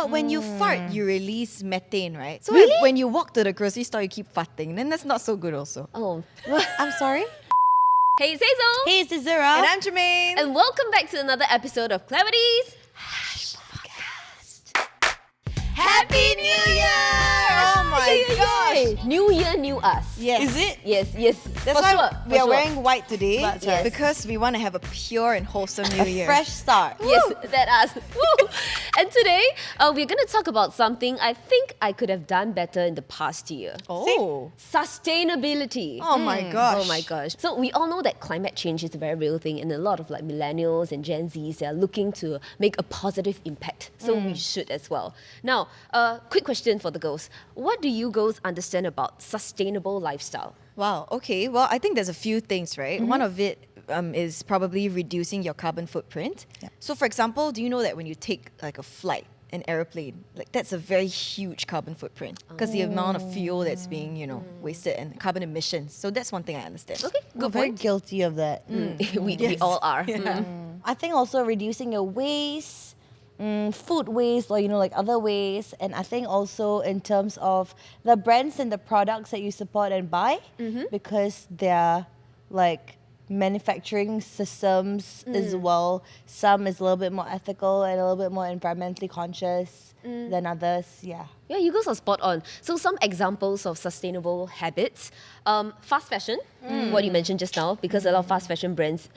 But when you fart, you release methane, right? So Really? if when you walk to the grocery store, you keep farting, then that's not so good also. Oh. I'm sorry? Hey, it's Hazel. Hey, it's Zara. And I'm Jermaine. And welcome back to another episode of Clarity's Happy New Year! Oh my gosh! New Year, new us. Yes. Is it? Yes. That's for why sure. we are for sure. wearing white today. That's right. Because we want to have a pure and wholesome New Year. Fresh start. Yes, that us. Woo. And today, we're going to talk about something I think I could have done better in the past year. Oh. Sustainability. Oh my gosh. Oh my gosh. So we all know that climate change is a very real thing, and a lot of like millennials and Gen Zs, they are looking to make a positive impact. So we should as well. Now, quick question for the girls. What do you girls understand about sustainable lifestyle? Wow, okay. Well, I think there's a few things, right? One of it is probably reducing your carbon footprint. Yeah. So for example, do you know that when you take like a flight, an airplane, like that's a very huge carbon footprint because the amount of fuel that's being, wasted and carbon emissions. So that's one thing I understand. Okay, I'm good very point. guilty of that. We all are. I think also reducing your waste, food waste, or like other waste, and I think also in terms of the brands and the products that you support and buy, because they're like manufacturing systems as well. Some is a little bit more ethical and a little bit more environmentally conscious than others. Yeah. Yeah, you guys are spot on. So some examples of sustainable habits. Fast fashion, what you mentioned just now, because a lot of fast fashion brands,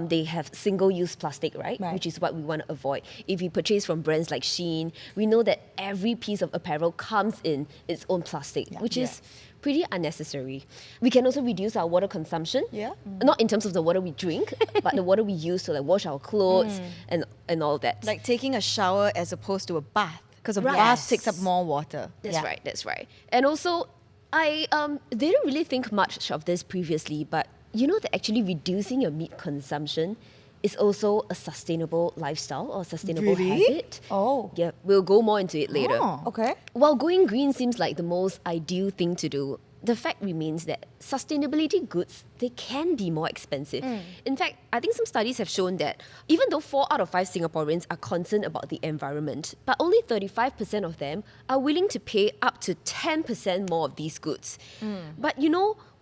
they have single-use plastic, right? Right. Which is what we want to avoid. If you purchase from brands like Shein, we know that every piece of apparel comes in its own plastic, which is pretty unnecessary. We can also reduce our water consumption. Yeah. Not in terms of the water we drink, but the water we use to like wash our clothes and all that. Like taking a shower as opposed to a bath because a Right. bath Yes. takes up more water. That's right. And also, I didn't really think much of this previously, but you know that actually reducing your meat consumption is also a sustainable lifestyle or sustainable Really? habit. Oh. Yeah, we'll go more into it later. Oh. Okay. While going green seems like the most ideal thing to do, the fact remains that sustainability goods, they can be more expensive. In fact, I think some studies have shown that even though 4 out of 5 Singaporeans are concerned about the environment, but only 35% of them are willing to pay up to 10% more of these goods. But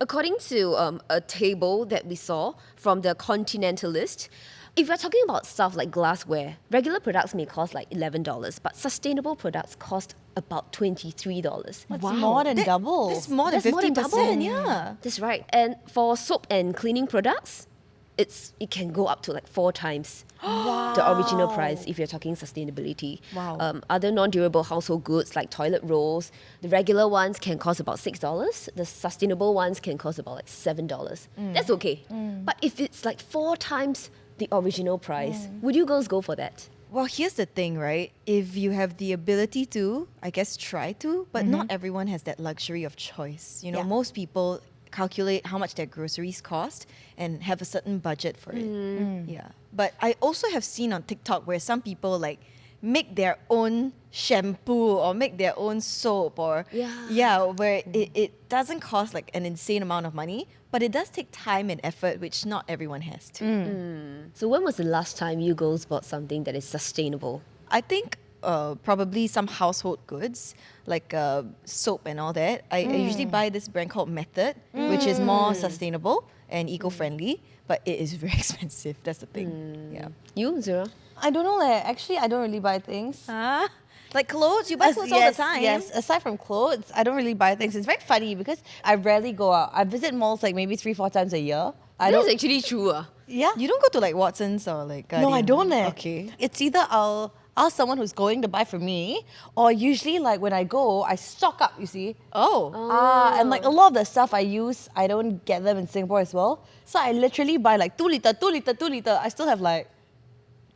according to a table that we saw from the Continentalist, if we're talking about stuff like glassware, regular products may cost like $11, but sustainable products cost about $23. That's more than double. That's more than That's more than 50%, double. yeah. That's right. And for soap and cleaning products, it can go up to like 4 times the original price if you're talking sustainability. Wow. Other non-durable household goods like toilet rolls, the regular ones can cost about $6. The sustainable ones can cost about like $7. That's okay. But if it's like 4 times the original price, would you girls go for that? Well, here's the thing, right? If you have the ability to, I guess try to, but not everyone has that luxury of choice. Yeah. Most people calculate how much their groceries cost and have a certain budget for it. Yeah. But I also have seen on TikTok where some people like make their own shampoo or make their own soap or where it doesn't cost like an insane amount of money, but it does take time and effort, which not everyone has to. So when was the last time you girls bought something that is sustainable? I think probably some household goods like soap and all that. I usually buy this brand called Method, which is more sustainable and eco-friendly, but it is very expensive. That's the thing. Yeah. You, Zura? I don't know. Actually, I don't really buy things. Like clothes, you buy clothes all the time. Yes, aside from clothes, I don't really buy things. It's very funny because I rarely go out. I visit malls like maybe 3-4 times a year. That's actually true. Yeah. You don't go to like Watson's or like Guardian? No, I don't. Okay. It's either I'll ask someone who's going to buy for me, or usually like when I go, I stock up, you see. Oh. And like a lot of the stuff I use, I don't get them in Singapore as well. So I literally buy like 2 liter. I still have like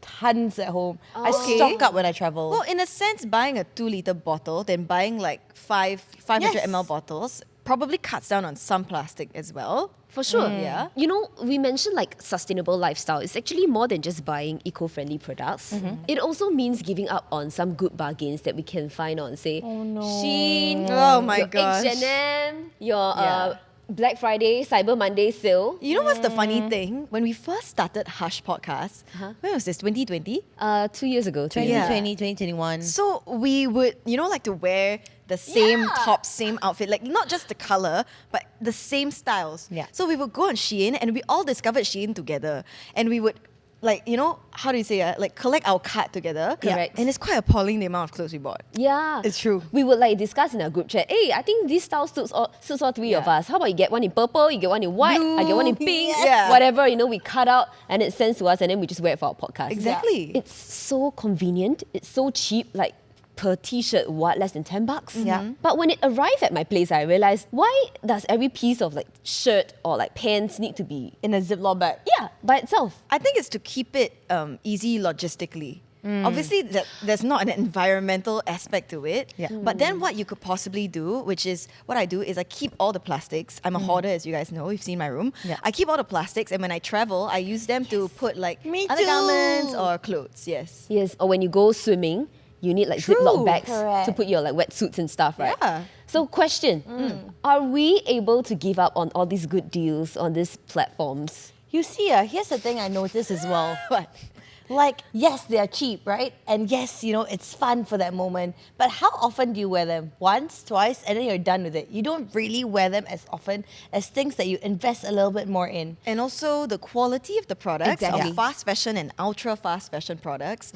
tons at home. I stock up when I travel. Well, in a sense, buying a 2-liter bottle than buying like 500 Yes. ml bottles probably cuts down on some plastic as well. For sure. Yeah. We mentioned like sustainable lifestyle. It's actually more than just buying eco-friendly products. It also means giving up on some good bargains that we can find on, say, Shein, Oh my your gosh. H&M, your Yeah. Black Friday, Cyber Monday sale. You know what's the funny thing? When we first started Hush Podcast, when was this, 2020? 2 years ago. 2020, 2021. So we would, like to wear the same top, same outfit, like not just the color, but the same styles. Yeah. So we would go on Shein and we all discovered Shein together. And we would, how do you say, like collect our cart together. Correct. And it's quite appalling the amount of clothes we bought. Yeah. It's true. We would like discuss in our group chat, hey, I think this style suits all three of us. How about you get one in purple, you get one in white, I get one in pink, Yes. whatever, we cut out and it sends to us and then we just wear it for our podcast. Exactly. It's so convenient, it's so cheap, like per t-shirt, less than $10? Yeah. But when it arrived at my place, I realized, why does every piece of like shirt or like pants need to be In a Ziploc bag. by itself? I think it's to keep it easy logistically. Obviously, there's not an environmental aspect to it. Yeah. But then what you could possibly do, which is what I do, is I keep all the plastics. I'm a hoarder, as you guys know. You've seen my room. Yeah. I keep all the plastics, and when I travel, I use them to put like Me other too. garments or clothes. Yes. Yes, or when you go swimming, you need like True. Ziploc bags Correct. to put your like wetsuits and stuff, right? Yeah. So question, are we able to give up on all these good deals on these platforms? You see, here's the thing I noticed as well. What? Like, yes, they are cheap, right? And yes, it's fun for that moment. But how often do you wear them? Once, twice, and then you're done with it. You don't really wear them as often as things that you invest a little bit more in. And also the quality of the products, Exactly. of fast fashion and ultra fast fashion products,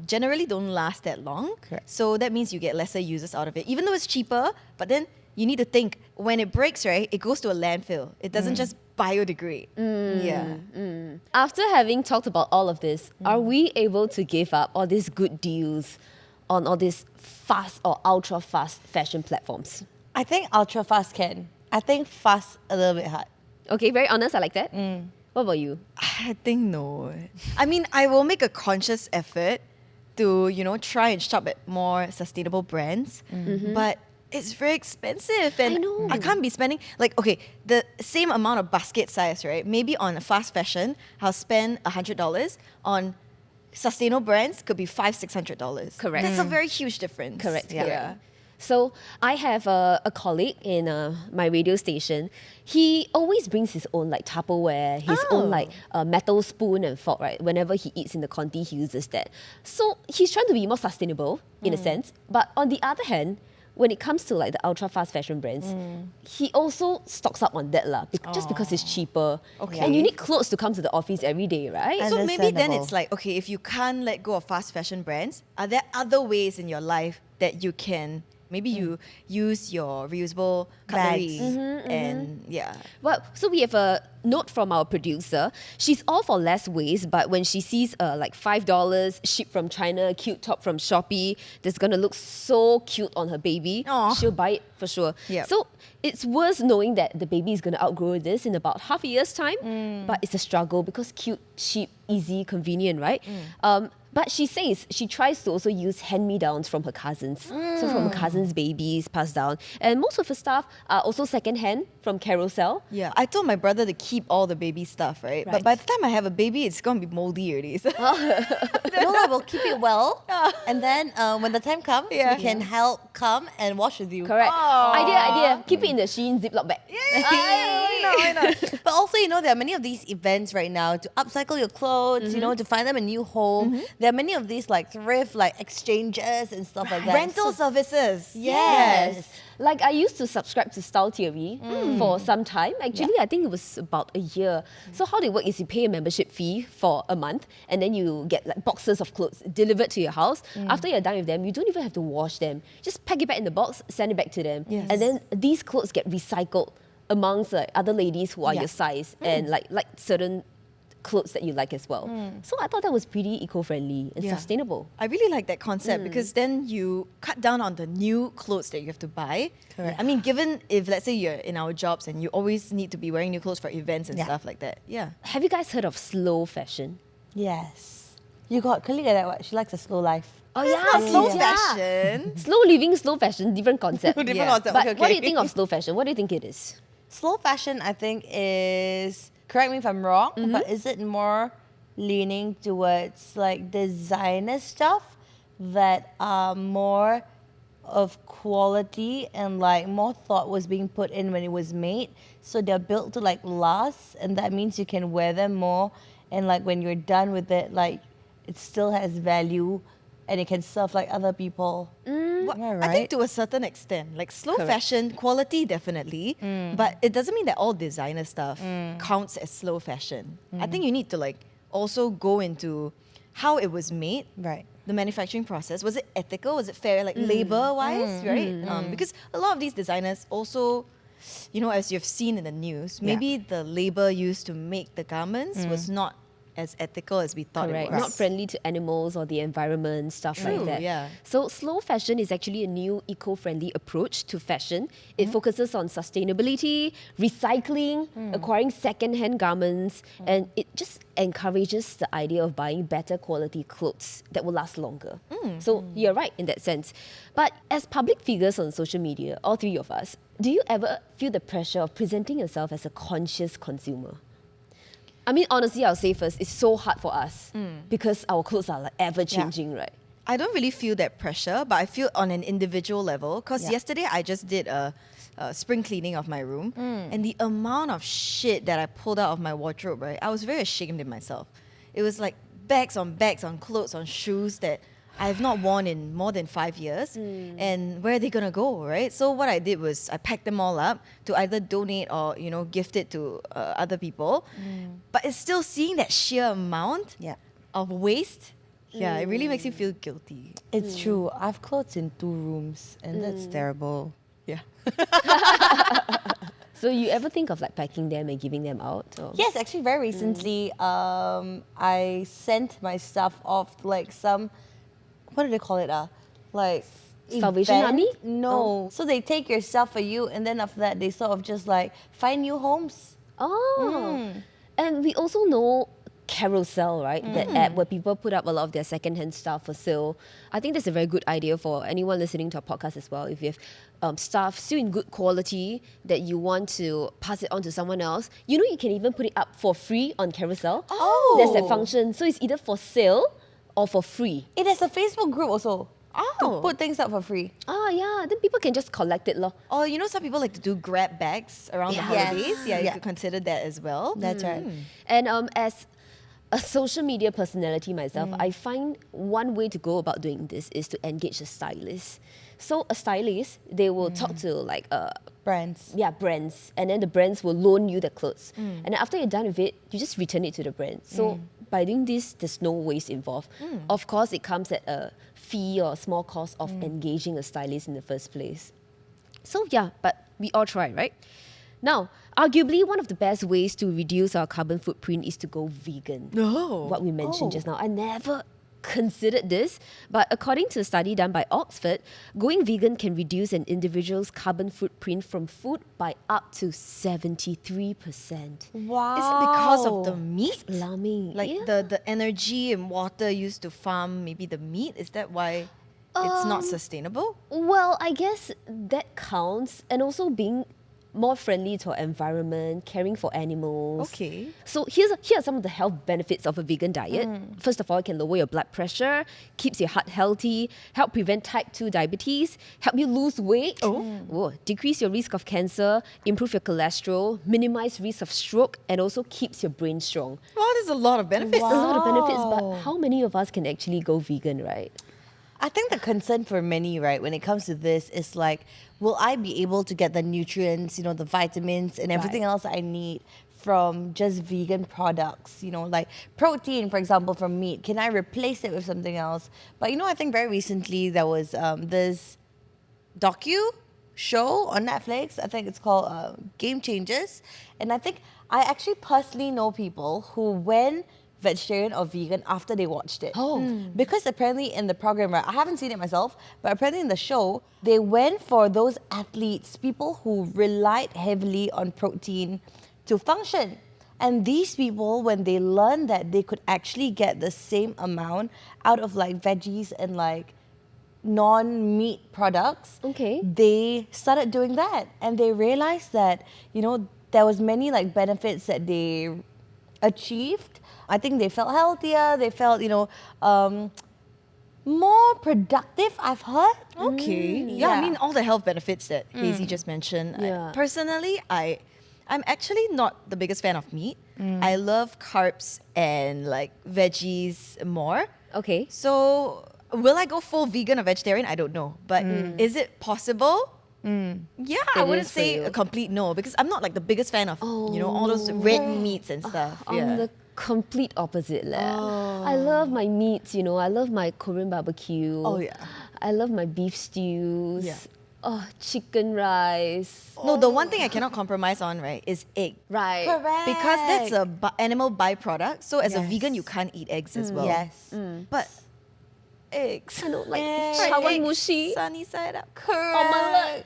generally don't last that long. Correct. So that means you get lesser users out of it, even though it's cheaper. But then you need to think, when it breaks, right, it goes to a landfill. It doesn't just biodegrade. Yeah. After having talked about all of this, are we able to give up all these good deals on all these fast or ultra fast fashion platforms? I think ultra fast can. I think fast a little bit hard. Okay, very honest, I like that. What about you? I think no. I mean, I will make a conscious effort to, try and shop at more sustainable brands. But it's very expensive and I know. I can't be spending the same amount of basket size, right? Maybe on fast fashion, I'll spend $100. On sustainable brands could be $500-$600. Correct. That's a very huge difference. Correct. Yeah. Correct. So I have a colleague in my radio station. He always brings his own like Tupperware, his own like metal spoon and fork, right? Whenever he eats in the conti, he uses that. So he's trying to be more sustainable in a sense. But on the other hand, when it comes to like the ultra fast fashion brands, he also stocks up on that just because it's cheaper. Okay. And you need clothes to come to the office every day, right? And So maybe then Understandable. it's like, okay, if you can't let go of fast fashion brands, are there other ways in your life that you can, maybe you use your reusable cutlery and Well, so we have a note from our producer. She's all for less waste, but when she sees like $5 shipped from China, cute top from Shopee, that's gonna look so cute on her baby, Aw. she'll buy it for sure. Yep. So it's worth knowing that the baby is gonna outgrow this in about half a year's time, but it's a struggle because cute, cheap, easy, convenient, right? But she says she tries to also use hand-me-downs from her cousins. So from her cousins' babies passed down. And most of her stuff are also second-hand from Carousel. yeah. I told my brother to keep all the baby stuff, right? But Right. by the time I have a baby, it's gonna be moldy already. So No, I will keep it well. And then when the time comes, Yeah. we can help come and wash with you. Correct. Aw. Idea. Keep it in the Shein Ziploc bag. I know. But also, there are many of these events right now to upcycle your clothes, to find them a new home. There are many of these like thrift, like exchanges and stuff like that. Rental services. Yes. Like I used to subscribe to Style Theory for some time. Actually, I think it was about a year. So how they work is you pay a membership fee for a month and then you get like boxes of clothes delivered to your house. After you're done with them, you don't even have to wash them. Just pack it back in the box, send it back to them. Yes. And then these clothes get recycled amongst other ladies who are Yeah. your size and like certain clothes that you like as well. So I thought that was pretty eco-friendly and Yeah. sustainable. I really like that concept because then you cut down on the new clothes that you have to buy. Correct. I mean, given if let's say you're in our jobs and you always need to be wearing new clothes for events and Yeah. stuff like that. Yeah. Have you guys heard of slow fashion? Yes. You got colleague like that, what? She likes a slow life. Oh Not slow yeah. fashion. Slow living, slow fashion, different concept. Different Yeah. concept. But Okay, what do you okay. think of slow fashion? What do you think it is? Slow fashion, I think, is, correct me if I'm wrong, but is it more leaning towards like designer stuff that are more of quality and like more thought was being put in when it was made. So they're built to like last, and that means you can wear them more. And like when you're done with it, like it still has value, and it can serve like other people. Well, Yeah, I think right? to a certain extent, like slow Correct. fashion, quality definitely, but it doesn't mean that all designer stuff counts as slow fashion. I think you need to like also go into how it was made, Right. the manufacturing process. Was it ethical? Was it fair, like labor wise, right? Because a lot of these designers also, you know, as you've seen in the news, maybe the labor used to make the garments was not as ethical as we thought Correct. it was. Not friendly to animals or the environment, stuff like True, that. yeah. So slow fashion is actually a new eco-friendly approach to fashion. It focuses on sustainability, recycling, acquiring second-hand garments, and it just encourages the idea of buying better quality clothes that will last longer. So you're right in that sense. But as public figures on social media, all three of us, do you ever feel the pressure of presenting yourself as a conscious consumer? I mean, honestly, I'll say first, it's so hard for us because our clothes are like ever changing, right? I don't really feel that pressure, but I feel on an individual level. Because yesterday I just did a spring cleaning of my room, and the amount of shit that I pulled out of my wardrobe, right? I was very ashamed of myself. It was like bags on clothes, on shoes that I have not worn in more than 5 years. And where are they gonna go, right? So what I did was I packed them all up to either donate or, you know, gift it to other people. But it's still seeing that sheer amount Yeah. of waste. Yeah, it really makes you feel guilty. It's true. I've clothes in 2 rooms, and that's terrible. Yeah. So you ever think of like packing them and giving them out? Or? Yes, actually, very recently, I sent my stuff off to like some, what do they call it? Like Salvation event? Army? No. So they take your stuff for you, and then after that, they sort of just like find new homes. Oh. And we also know Carousel, right? That app where people put up a lot of their secondhand stuff for sale. I think that's a very good idea for anyone listening to our podcast as well. If you have stuff still in good quality that you want to pass it on to someone else, you know you can even put it up for free on Carousel. Oh. There's that function. So it's either for sale or for free. It has a Facebook group also to Oh. put things up for free. Ah, yeah. Then people can just collect it, lor. Or, you know, some people like to do grab bags around the Yeah. holidays. Yeah, you Yeah. could consider that as well. That's right. And as a social media personality myself, I find one way to go about doing this is to engage a stylist. So a stylist, they will talk to like Brands. brands, and then the brands will loan you the clothes. And then after you're done with it, you just return it to the brand. So by doing this, there's no waste involved. Of course, it comes at a fee or a small cost of engaging a stylist in the first place. So yeah, but we all try, right? Now, arguably one of the best ways to reduce our carbon footprint is to go vegan. No. What we mentioned just now. I never considered this, but according to a study done by Oxford, going vegan can reduce an individual's carbon footprint from food by up to 73%. Wow. Is it because of the meat? Alarming. Like Yeah. the energy and water used to farm maybe the meat? Is that why it's not sustainable? Well, I guess that counts, and also being more friendly to our environment, caring for animals. Okay. So here are some of the health benefits of a vegan diet. First of all, it can lower your blood pressure, keeps your heart healthy, help prevent type 2 diabetes, help you lose weight, decrease your risk of cancer, improve your cholesterol, minimize risk of stroke, and also keeps your brain strong. Wow, there's a lot of benefits. A lot of benefits, Wow. but how many of us can actually go vegan, right? I think the concern for many, right, when it comes to this is like, will I be able to get the nutrients, you know, the vitamins and everything Right. else I need from just vegan products? You know, like protein, for example, from meat. Can I replace it with something else? But, you know, I think very recently there was this docu show on Netflix. I think it's called Game Changers. And I think I actually personally know people who went vegetarian or vegan after they watched it. Oh. Because apparently in the program, right, I haven't seen it myself, but apparently in the show, they went for those athletes, people who relied heavily on protein to function. And these people, when they learned that they could actually get the same amount out of like veggies and like non-meat products, Okay. they started doing that. And they realized that, you know, there was many like benefits that they achieved. I think they felt healthier. They felt, you know, more productive, I've heard. Okay. Mm, Yeah, I yeah. mean all the health benefits that Hazy just mentioned. Yeah. Personally, I'm actually not the biggest fan of meat. I love carbs and like veggies more. Okay. So will I go full vegan or vegetarian? I don't know. But is it possible? Yeah, I It wouldn't is for say you. a complete no because I'm not like the biggest fan of all those red meats and stuff. I'm the complete opposite. I love my meats, I love my Korean barbecue. Oh, yeah. I love my beef stews. Yeah. Oh, chicken rice. No, the one thing I cannot compromise on, right, is egg. Right. Correct. Because that's a animal byproduct. So as a Yes. vegan, you can't eat eggs as well. Yes. But eggs. I don't like Egg. chawanmushi. Sunny side up. Omelette.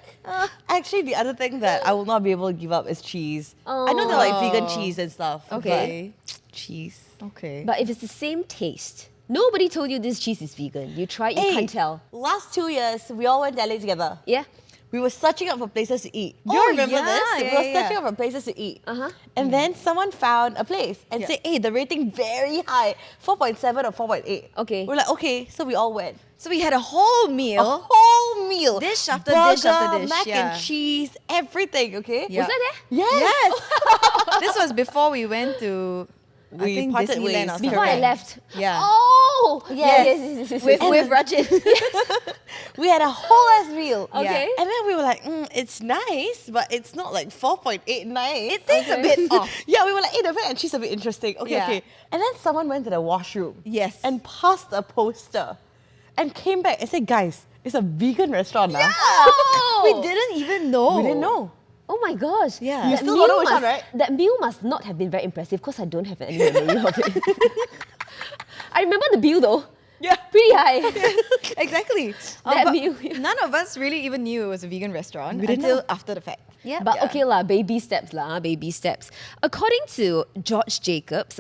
Actually, the other thing that I will not be able to give up is cheese. I know they're like vegan cheese and stuff. Okay. but cheese. Okay. But if it's the same taste, nobody told you this cheese is vegan. You try, you can't tell. Last 2 years, we all went to LA together. Yeah? We were searching up for places to eat. Do you Oh, remember yeah, this? yeah, we were yeah. searching up for places to eat. Uh-huh. And then someone found a place and Yeah. said, hey, the rating very high, 4.7 or 4.8. Okay. We're like, okay, so we all went. So we had a whole A meal. whole meal. Dish after Burger, dish after dish, mac yeah. and cheese, everything, okay? Yeah. Was that there? Yes. Yes. This was before we went to I We think parted Disneyland ways. or Before I something. left. Yeah. Oh! Yes. With Rajin. We had a whole ass meal. Okay. And then we were like, it's nice, but it's not like 4.8 nice. It tastes a bit off. Yeah, we were like, the mac and cheese a bit interesting. Okay, Yeah. okay. And then someone went to the washroom. Yes. And passed a poster. And came back and said, guys, it's a vegan restaurant now. Oh! We didn't even know. We didn't know. Oh my gosh. Yeah. You That still meal don't know which one, must- right? That meal must not have been very impressive because I don't have any memory of it. I remember the bill though. Yeah. Pretty high. Exactly. That But meal. none of us really even knew it was a vegan restaurant We didn't until know. after the fact. But Yeah. okay lah, baby steps lah, baby steps. According to George Jacobs,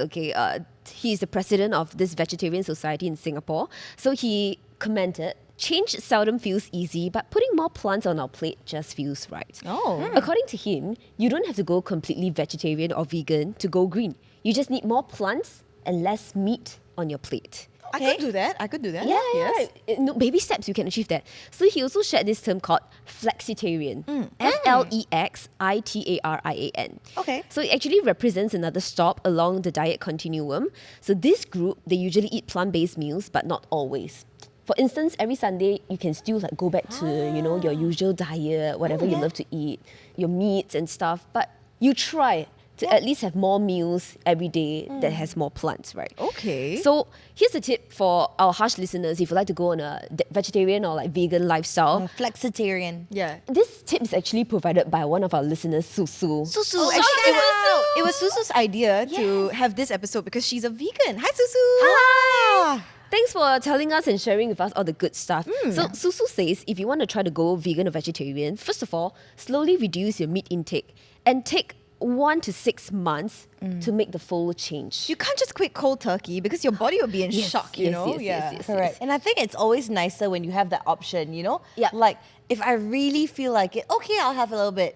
he's the president of this vegetarian society in Singapore. So he commented, change seldom feels easy, but putting more plants on our plate just feels right. Oh. According to him, you don't have to go completely vegetarian or vegan to go green. You just need more plants and less meat on your plate. I could do that. I could do that. Yeah, Yes. No, baby steps, you can achieve that. So he also shared this term called flexitarian. Flexitarian. Okay. So it actually represents another stop along the diet continuum. So this group, they usually eat plant-based meals, but not always. For instance, every Sunday you can still like go back to your usual diet, whatever you love to eat, your meats and stuff. But you try to at least have more meals every day that has more plants, right? Okay. So here's a tip for our harsh listeners if you like to go on a vegetarian or like vegan lifestyle. Flexitarian. Yeah. This tip is actually provided by one of our listeners, Susu. Susu. Oh, Actually, shout it was Susu's idea to have this episode because she's a vegan. Hi, Susu. Hi! Thanks for telling us and sharing with us all the good stuff. So Susu says if you want to try to go vegan or vegetarian, first of all, slowly reduce your meat intake and take 1 to 6 months to make the full change. You can't just quit cold turkey because your body will be in shock, you know? Yes. Correct. And I think it's always nicer when you have that option, Yeah. Like, if I really feel like it, okay, I'll have a little bit,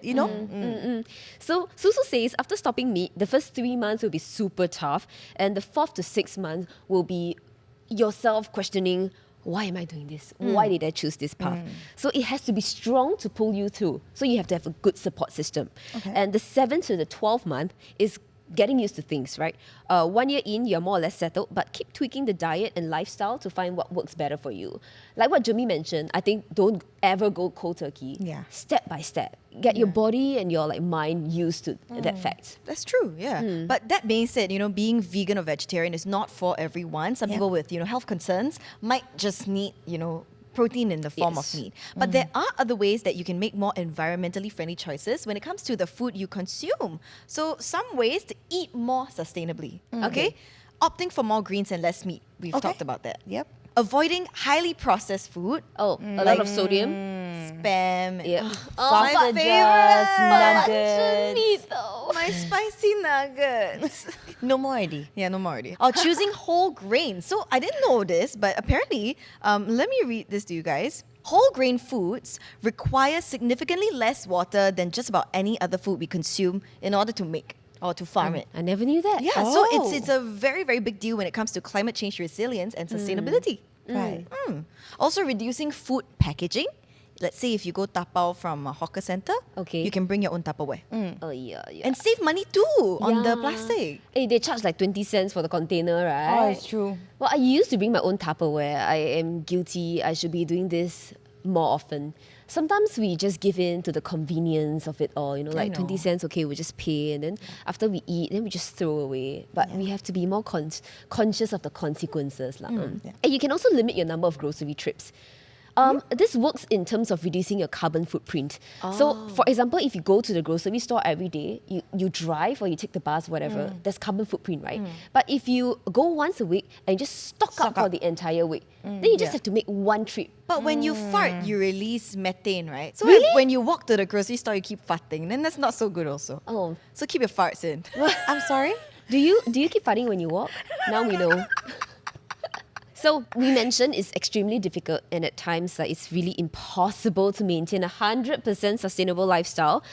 So Susu says after stopping meat, the first 3 months will be super tough, and the 4th to 6th month will be yourself questioning, why am I doing this? Why did I choose this path? So it has to be strong to pull you through. So you have to have a good support system. Okay. And the 7th to the 12th month is getting used to things, right? 1 year in, you're more or less settled, but keep tweaking the diet and lifestyle to find what works better for you. Like what Jimmy mentioned, I think don't ever go cold turkey. Yeah. Step by step. Get your body and your mind used to that fact. That's true, yeah. But that being said, being vegan or vegetarian is not for everyone. Some people with, health concerns might just need, protein in the form Yes. of meat. But there are other ways that you can make more environmentally friendly choices when it comes to the food you consume. So some ways to eat more sustainably, okay? Opting for more greens and less meat. We've talked about that. Yep. Avoiding highly processed food, Oh, a lot of sodium. spam. Yeah. my Sausages, favorite. nuggets. though. My spicy nuggets. No more already. Yeah, no more already. Or choosing whole grains. So I didn't know this, but apparently, let me read this to you guys. Whole grain foods require significantly less water than just about any other food we consume in order to make or to farm it. I never knew that. Yeah, so it's a very, very big deal when it comes to climate change resilience and sustainability. Right. Also, reducing food packaging. Let's say if you go tapao from a hawker center, Okay. you can bring your own Tupperware. Oh, yeah. And save money too on the Yeah. plastic. Hey, they charge like 20 cents for the container, Oh, right? it's true. Well, I used to bring my own Tupperware. I am guilty. I should be doing this more often. Sometimes we just give in to the convenience of it all. You know, like 20 know. cents, okay, we just pay. And then after we eat, then we just throw away. But we have to be more conscious of the consequences. And you can also limit your number of grocery trips. This works in terms of reducing your carbon footprint. So, for example, if you go to the grocery store every day, you drive or you take the bus, whatever, there's carbon footprint, right? But if you go once a week and just stock up for the entire week, then you just have to make one trip. But when you fart, you release methane, right? So Really? when you walk to the grocery store, you keep farting. Then that's not so good also. Oh. So keep your farts in. I'm sorry? Do you keep farting when you walk? Now we know. So we mentioned it's extremely difficult and at times it's really impossible to maintain a 100% sustainable lifestyle.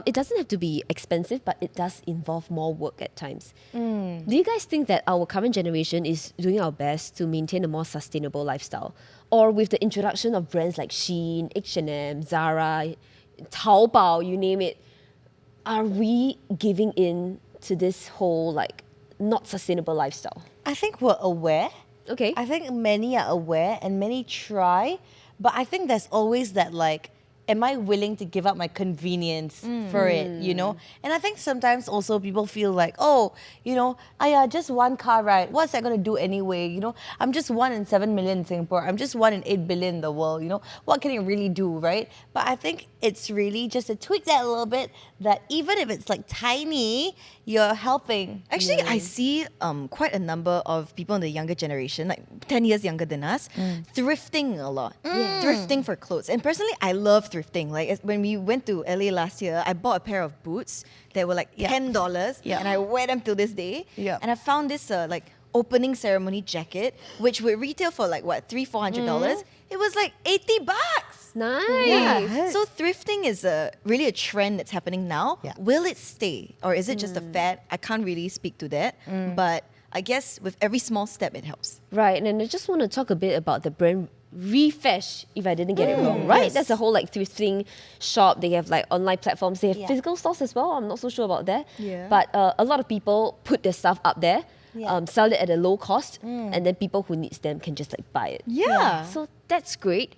It doesn't have to be expensive, but it does involve more work at times. Do you guys think that our current generation is doing our best to maintain a more sustainable lifestyle? Or with the introduction of brands like Shein, H&M, Zara, Taobao, you name it, are we giving in to this whole like not sustainable lifestyle? I think we're aware. Okay. I think many are aware and many try, but I think there's always that like, am I willing to give up my convenience for it, you know? And I think sometimes also people feel like, oh, you know, just one car ride. What's that going to do anyway? You know, I'm just 1 in 7 million in Singapore. I'm just 1 in 8 billion in the world, you know? What can it really do, right? But I think it's really just to tweak that a little bit that even if it's like tiny, you're helping. Actually, I see quite a number of people in the younger generation, like 10 years younger than us, thrifting a lot. Thrifting for clothes. And personally, I love thrifting. Like when we went to LA last year, I bought a pair of boots that were like $10 and I wear them till this day. Yeah. And I found this like opening ceremony jacket, which would retail for like what, $300-400. It was like $80. Nice. Yeah. So thrifting is really a trend that's happening now. Yeah. Will it stay? Or is it just a fad? I can't really speak to that. But I guess with every small step, it helps. Right, and I just want to talk a bit about the brand Refresh, if I didn't get it wrong, right? Yes. That's a whole like thrifting shop. They have like online platforms. They have physical stores as well. I'm not so sure about that. Yeah. But a lot of people put their stuff up there, Yeah. sell it at a low cost, and then people who needs them can just like buy it. Yeah. So that's great.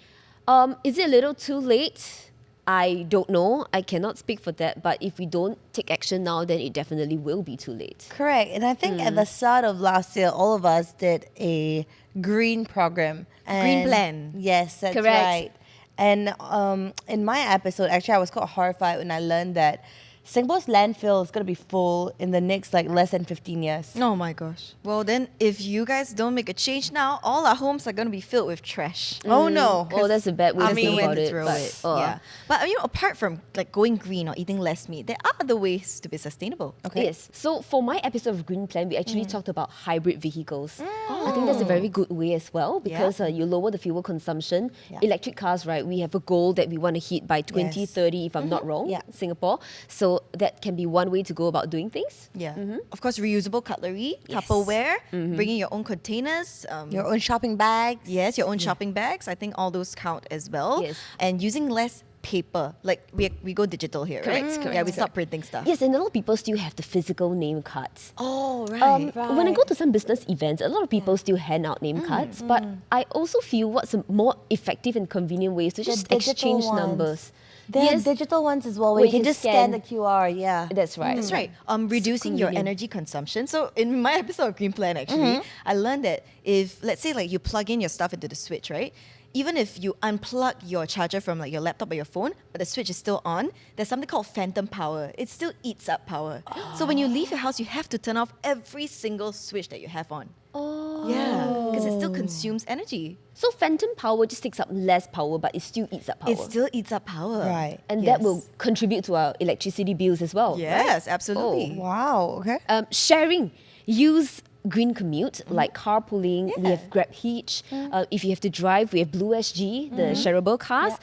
Is it a little too late? I don't know. I cannot speak for that. But if we don't take action now, then it definitely will be too late. Correct. And I think at the start of last year, all of us did a green program. Green plan. Yes, that's Correct. right. And in my episode, actually, I was quite horrified when I learned that Singapore's landfill is going to be full in the next like less than 15 years. Oh my gosh. Well, then if you guys don't make a change now, all our homes are going to be filled with trash. Oh no. Oh, that's a bad way to think about it. But, Yeah. But apart from like going green or eating less meat, there are other ways to be sustainable. Yes. So for my episode of Green Plan, we actually talked about hybrid vehicles. I think that's a very good way as well because you lower the fuel consumption. Yeah. Electric cars, right? We have a goal that we want to hit by 2030, if I'm not wrong, Yeah. Singapore. So that can be one way to go about doing things. Yeah. Of course, reusable cutlery, Tupperware, bringing your own containers. Your own shopping bags. Yes, your own shopping bags. I think all those count as well. Yes. And using less paper. Like we go digital here, right? Correct, Yeah, we stop printing stuff. Yes, and a lot of people still have the physical name cards. Oh, right. When I go to some business events, a lot of people still hand out name cards, but I also feel what's a more effective and convenient way is to just digital exchange ones. numbers. There are digital ones as well where you can just scan the QR. Yeah. That's right. That's right. Reducing your convenient. energy consumption. So in my episode of Green Plan, actually, I learned that if, let's say, like you plug in your stuff into the switch, right? Even if you unplug your charger from like your laptop or your phone, but the switch is still on, there's something called phantom power. It still eats up power. So when you leave your house, you have to turn off every single switch that you have on. Oh. Yeah, because it still consumes energy. So phantom power just takes up less power, but it still eats up power. It still eats up power. Right. And that will contribute to our electricity bills as well. Yes, absolutely. Wow. Okay. Sharing. Use green commute, like carpooling. We have Grab Hitch. If you have to drive, we have Blue SG, the shareable cars.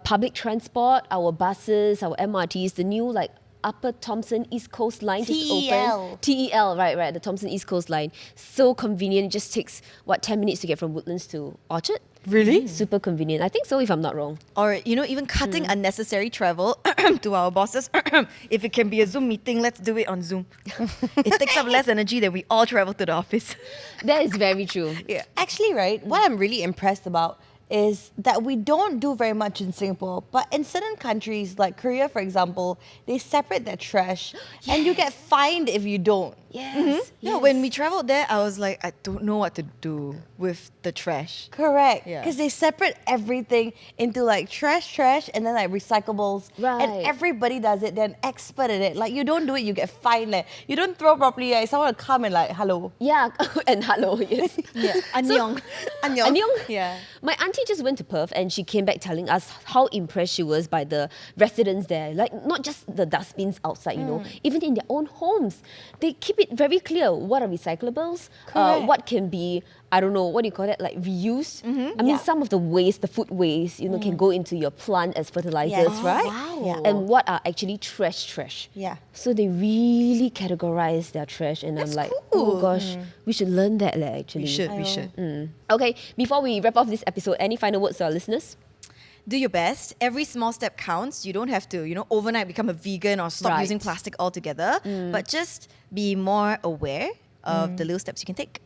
Public transport, our buses, our MRTs, the new like Upper Thomson East Coast Line just TEL. opened. TEL, right, the Thomson East Coast Line. So convenient. It just takes, 10 minutes to get from Woodlands to Orchard? Really? Super convenient. I think so, if I'm not wrong. Or, even cutting unnecessary travel to our bosses. If it can be a Zoom meeting, let's do it on Zoom. It takes up less energy than we all travel to the office. That is very true. Yeah. Actually, right, what I'm really impressed about is that we don't do very much in Singapore, but in certain countries like Korea, for example, they separate their trash and you get fined if you don't. Yes. Yeah, when we traveled there, I was like, I don't know what to do with the trash. Correct. Yeah. Because they separate everything into like trash, and then like recyclables. Right. And everybody does it. They're an expert at it. Like you don't do it, you get fined. Like, you don't throw properly, like, someone will come and like, hello. Yeah, and hello, yes. Yeah. Annyeong. Annyeong. Yeah. My auntie just went to Perth and she came back telling us how impressed she was by the residents there. Like, not just the dustbins outside, even in their own homes. They keep it very clear. What are recyclables? Correct. What can be, I don't know, what do you call that? Like reused? I mean, some of the waste, the food waste, can go into your plant as fertilizers, Yes. right? Wow. Yeah. And what are actually trash? Yeah. So they really categorize their trash, and I'm like, oh gosh, we should learn that, actually. We should. Okay, before we wrap off this episode, any final words to our listeners? Do your best. Every small step counts. You don't have to, overnight become a vegan or stop Right. using plastic altogether. But just be more aware of the little steps you can take.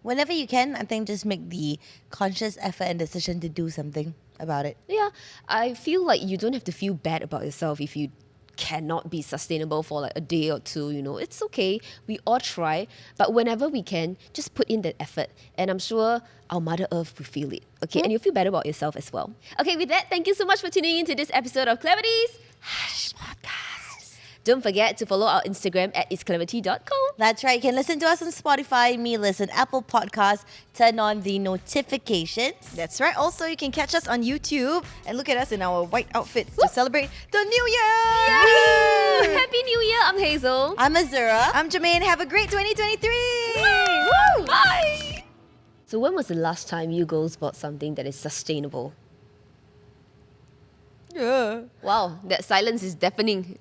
Whenever you can, I think just make the conscious effort and decision to do something about it. Yeah, I feel like you don't have to feel bad about yourself if you cannot be sustainable for like a day or two, It's okay. We all try. But whenever we can, just put in that effort. And I'm sure our Mother Earth will feel it. Okay, and you'll feel better about yourself as well. Okay, with that, thank you so much for tuning in to this episode of Clevities Podcast. Don't forget to follow our Instagram at isclevity.com. That's right. You can listen to us on Spotify, Me Listen, Apple Podcasts. Turn on the notifications. That's right. Also, you can catch us on YouTube and look at us in our white outfits to celebrate the new year. Yahoo! Happy New Year! I'm Hazel. I'm Azura. I'm Jermaine. Have a great 2023. Woo! Bye! So when was the last time you girls bought something that is sustainable? Yeah. Wow, that silence is deafening.